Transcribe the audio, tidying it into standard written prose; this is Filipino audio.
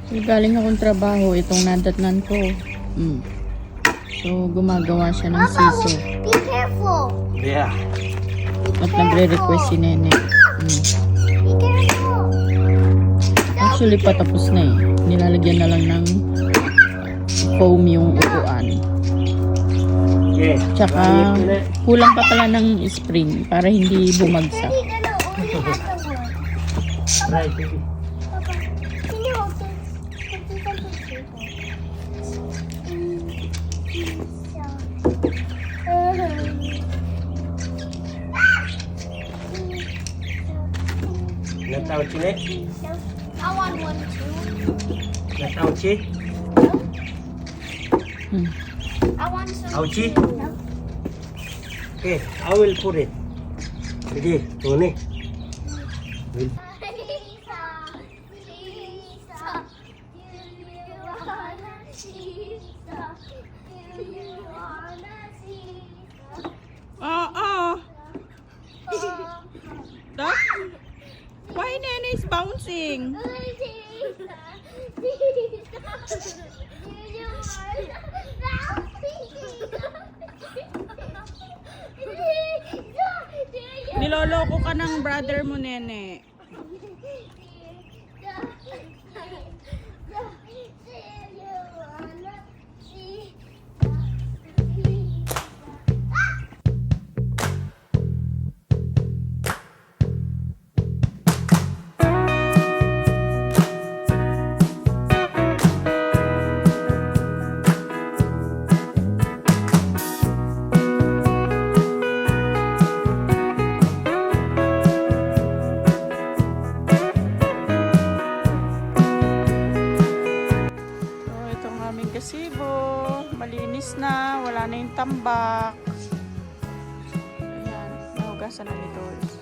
Galing akong trabaho, itong nadatnan ko. So, gumagawa siya ng siso. Be careful. Yeah. At nagre-request si Nene. Be careful. Actually, patapos na eh. Nilalagyan na lang ng foam yung upuan. Okay. Tsaka, kulang pa pala ng spring para hindi bumagsak. Daddy gonna only have the wood. Right, baby. Papa, can you hold this? Can you hold this table? Nataw chile? I want one too. Nataw chi? I want some. Ouchie? too. No. Okay, I will put it. Sige, Tony. Will. Why Nene is bouncing? Niloloko ka ng brother mo, Nene. Gazebo, malinis na, wala na yung tambak. Ayan, nahugasan na ni Doris.